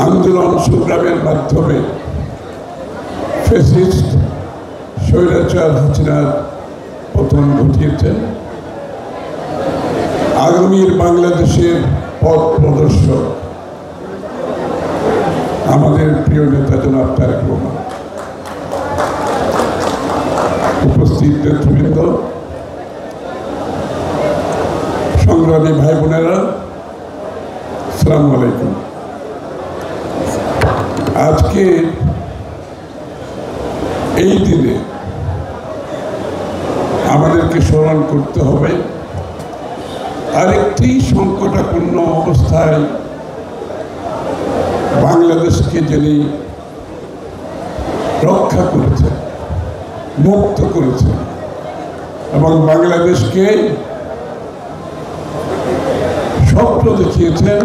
আন্দোলন সংগ্রামের মাধ্যমে ফ্যাসিস্ট স্বৈরাচার হাসিনার পতন ঘটিয়েছেন। আগামীর বাংলাদেশের পথ প্রদর্শক আমাদের প্রিয় নেতা জনাব তারেক রহমান। উপস্থিত নেতৃবৃন্দ, সংগ্রামী ভাই বোনেরা, আসসালামু আলাইকুম। আজকে এই দিনে আমাদেরকে স্মরণ করতে হবে আরেকটি সংকটাপন্ন অবস্থায় বাংলাদেশকে যিনি রক্ষা করেছেন, মুক্ত করেছেন এবং বাংলাদেশকে স্বপ্ন দেখিয়েছেন,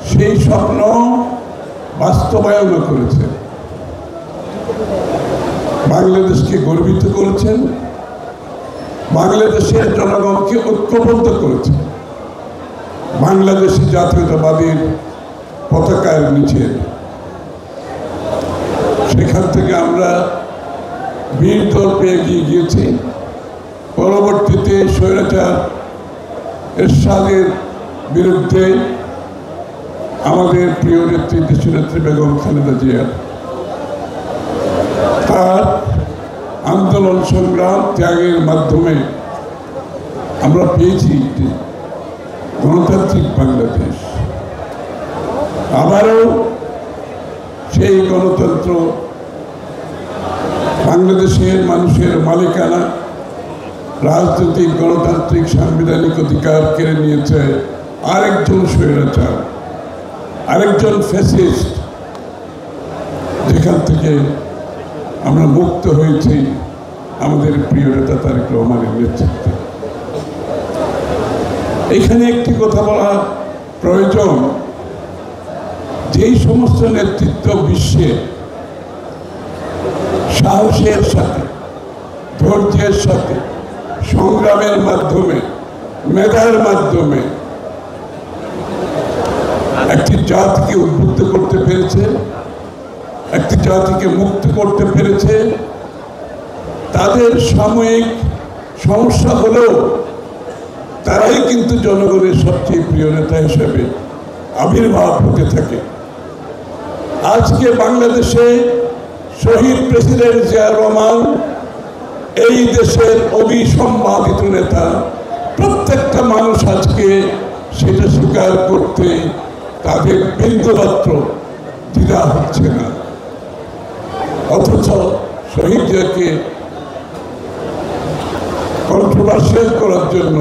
সেই স্বপ্ন বাস্তবায়ন করেছেন, বাংলাদেশকে গর্বিত করেছেন, বাংলাদেশের জনগণকে ঐক্যবদ্ধ করেছেন, বাংলাদেশি জাতীয়তাবাদীর পতাকার নিচে। সেখান থেকে আমরা বীর দল পেয়ে গিয়েছি। পরবর্তীতে স্বৈরাচার এরশাদের বিরুদ্ধে আমাদের প্রিয় নেত্রী দেশনেত্রী বেগম খালেদা জিয়া তার আন্দোলন সংগ্রাম ত্যাগের মাধ্যমে আমরা পেয়েছি গণতান্ত্রিক বাংলাদেশ। আবারও সেই গণতন্ত্র বাংলাদেশের মানুষের মালিকানা, রাজনৈতিক গণতান্ত্রিক সাংবিধানিক অধিকার কেড়ে নিয়েছে আরেকজন স্বৈরাচার, আরেকজন ফ্যাসিস্ট। যেখান থেকে আমরা মুক্ত হয়েছি আমাদের প্রিয় নেতা তারেক রহমানের নেতৃত্বে। এখানে একটি কথা বলা প্রয়োজন, যেই সমস্ত নেতৃত্ব বিশ্বে সাহসের সাথে, ধৈর্যের সাথে, সংগ্রামের মাধ্যমে, মেধার মাধ্যমে একটি জাতিকে উদ্বুদ্ধ করতে পেরেছে, একটি জাতিকে মুক্ত করতে পেরেছে, তাদের সাময়িক সমস্যা হলেও তারাই কিন্তু জনগণের সবচেয়ে প্রিয় নেতা হিসেবে আবির্ভাব হতে থাকে। আজকে বাংলাদেশে শহীদ প্রেসিডেন্ট জিয়া রহমান এই দেশের অবিসম্বাদিত নেতা। প্রত্যেকটা মানুষ আজকে সেটা স্বীকার করতে তাদের বিন্দুমাত্র দ্বিধা হচ্ছে না। অথচ শহীদ জিয়াকে কন্ট্রোভার্সিয়াল করার জন্য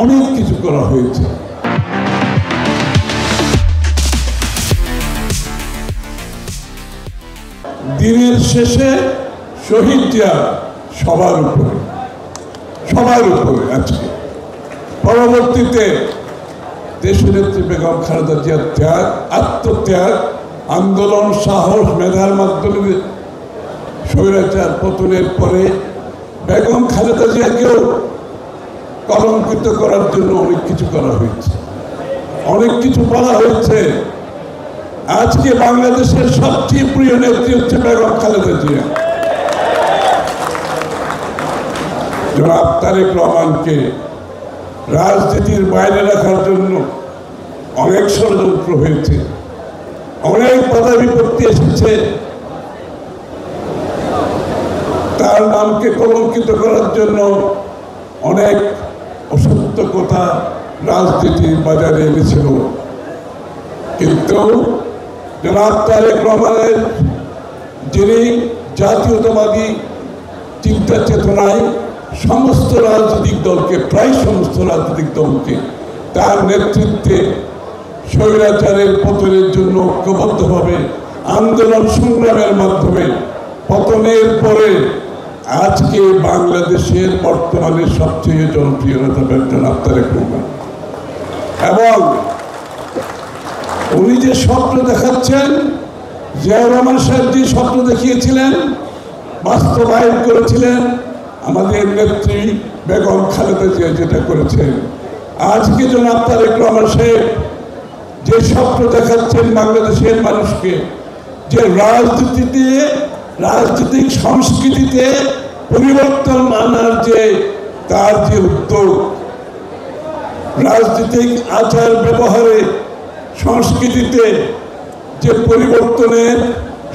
অনেক কিছু করা হয়েছে। দিনের শেষে শহীদ জিয়া সবার উপরে আজকে। পরবর্তীতে দেশনেত্রী বেগম খালেদা জিয়ার ত্যাগ, আত্মত্যাগ, আন্দোলন, সাহস, মেধার মাধ্যমে স্বৈরাচার পতনের পরে বেগম খালেদা জিয়াকেও কলঙ্কিত করার জন্য অনেক কিছু করা হয়েছে, অনেক কিছু বলা হয়েছে। আজকে বাংলাদেশের সবচেয়ে প্রিয় নেত্রী হচ্ছে বেগম খালেদা জিয়া। জনাব তারেক রহমানকে রাজনীতির বাইরে রাখার জন্য অনেক ষড়যন্ত্র হয়েছে, অনেক বাধা বিপত্তি এসেছে। তার নামকে কলঙ্কিত করার জন্য অনেক অসত্য কথা রাজনীতির বাজারে এনেছিল। কিন্তু জনাব তারেক রহমানের যিনি জাতীয়তাবাদী চিন্তা চেতনায় সমস্ত রাজনৈতিক দলকে, প্রায় সমস্ত রাজনৈতিক দলকে তার নেতৃত্বে স্বৈরাচারের পতনের জন্য ঐক্যবদ্ধভাবে আন্দোলন সংগ্রামের মাধ্যমে পতনের পরে আজকে বাংলাদেশের বর্তমানে সবচেয়ে জনপ্রিয় নেতা জনাব তারেক রহমান। এবং উনি যে স্বপ্ন দেখাচ্ছেন, জিয়া রহমান সাহেব যে স্বপ্ন দেখিয়েছিলেন, বাস্তবায়ন করেছিলেন, আমাদের নেত্রী বেগম খালেদা জিয়া যেটা করেছেন, আজকে জনাব তারেক রহমান সাহেব যে স্বপ্ন দেখাচ্ছেন বাংলাদেশের মানুষকে, যে রাজনীতিতে, রাজনৈতিক সংস্কৃতিতে পরিবর্তন আনার যে তার যে উদ্যোগ, রাজনৈতিক আচার ব্যবহারে সংস্কৃতিতে যে পরিবর্তনের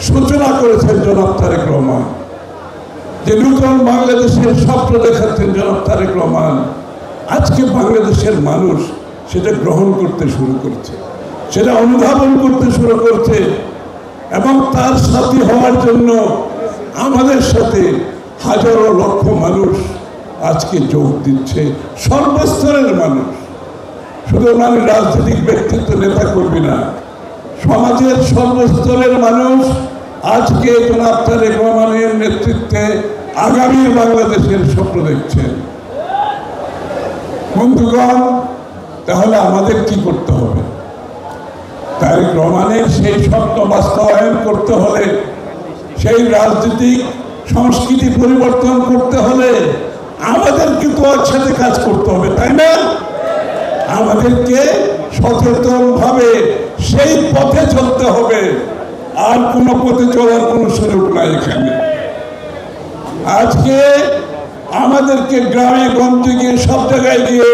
সূচনা করেছেন জনাব তারেক রহমান, যে নূতন বাংলাদেশের স্বপ্ন দেখাচ্ছেন জনাব তারেক রহমান, আজকে বাংলাদেশের মানুষ সেটা গ্রহণ করতে শুরু করছে, সেটা অনুধাবন করতে শুরু করছে এবং তার সাথী হওয়ার জন্য আমাদের সাথে হাজারো লক্ষ মানুষ আজকে যোগ দিচ্ছে, সর্বস্তরের মানুষ। শুধু মানে রাজনৈতিক ব্যক্তিত্ব, নেতা কর্মী না, সমাজের সর্বস্তরের মানুষ আজকে জনাব তারেক রহমানের নেতৃত্বে আগামী বাংলাদেশের স্বপ্ন দেখছেন। বন্ধুগণ, তাহলে আমাদের কি করতে হবে? তারেক রহমানের সেই স্বপ্ন বাস্তবায়ন করতে হলে, সেই রাজনৈতিক সংস্কৃতি পরিবর্তন করতে হলে আমাদেরকে তো একসাথে কাজ করতে হবে, তাই না? আমাদেরকে সচেতনভাবে সেই পথে চলতে হবে, আর কোনো পথে চলার কোনো সুযোগ নাই এখানে। আজকে আমাদেরকে গ্রামে গঞ্জে গিয়ে সব জায়গায় গিয়ে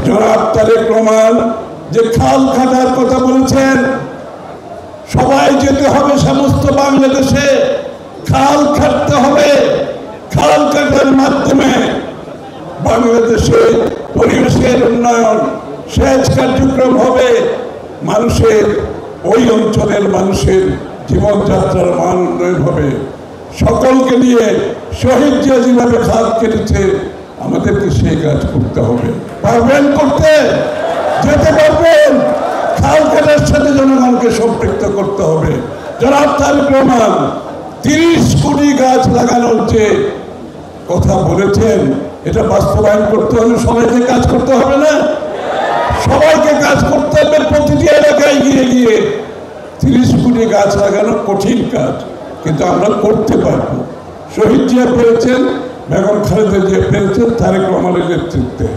জনাব তারেক রহমান যে খাল কাটার কথা বলেছেন, সবাই যেতে হবে সমস্ত বাংলাদেশে, খাল কাটতে হবে। খাল কাটার মাধ্যমে বাংলাদেশে পরিবেশের উন্নয়ন, সেচ কার্যক্রম হবে, মানুষের ওই অঞ্চলের মানুষের জীবনযাত্রার মান উন্নয়ন হবে। সকলকে নিয়ে শহীদ জিয়া যেভাবে খাল কেটেছে, আমাদেরকে সেই কাজ করতে হবে। পারবেন করতে? যেতে পারবেন? খাল কাটার সাথে জনগণকে সম্পৃক্ত করতে হবে। জনাব তারেক রহমান 30 কোটি গাছ লাগানোর যে কথা বলেছেন, এটা বাস্তবায়ন করতে হলে সবাইকে কাজ করতে হবে না? সবাইকে কাজ করতে হবে। প্রতিটি এলাকায় গিয়ে গিয়ে 30 কোটি গাছ লাগানো কঠিন কাজ, কিন্তু আমরা করতে পারবো। শহীদ জিয়া পেরেছেন, বেগম খালেদা জিয়া পেরেছেন তারেক রহমানের নেতৃত্বে।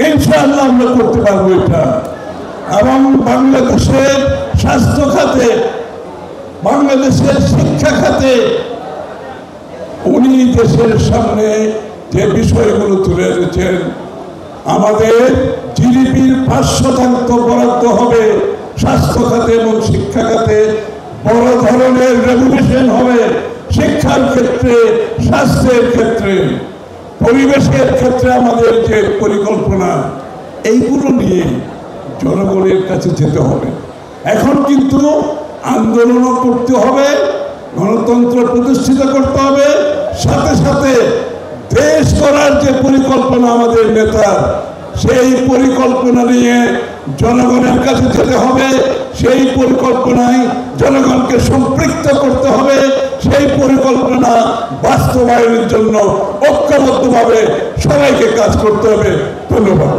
ইনশাআল্লাহ আমরা করতে পারবো এটা। এবং বাংলাদেশের স্বাস্থ্য খাতে, বাংলাদেশের শিক্ষা খাতে উনি দেশের সামনে যে বিষয়গুলো তুলে এনেছেন, আমাদের জিডিপির 5% বরাদ্দ হবে স্বাস্থ্য খাতে এবং শিক্ষা খাতে। বড় ধরনের রেভলিউশন হবে শিক্ষার ক্ষেত্রে, স্বাস্থ্যের ক্ষেত্রে, পরিবেশের ক্ষেত্রে। আমাদের যে পরিকল্পনা, এইগুলো নিয়ে জনগণের কাছে যেতে হবে। এখন কিন্তু আন্দোলনও করতে হবে, গণতন্ত্র প্রতিষ্ঠিত করতে হবে, সাথে সাথে দেশ করার যে পরিকল্পনা আমাদের নেতার, সেই পরিকল্পনা নিয়ে জনগণের কাছে যেতে হবে। সেই পরিকল্পনায় জনগণকে সম্পৃক্ত করতে হবে। সেই পরিকল্পনা বাস্তবায়নের জন্য ঐক্যবদ্ধভাবে সবাইকে কাজ করতে হবে। ধন্যবাদ।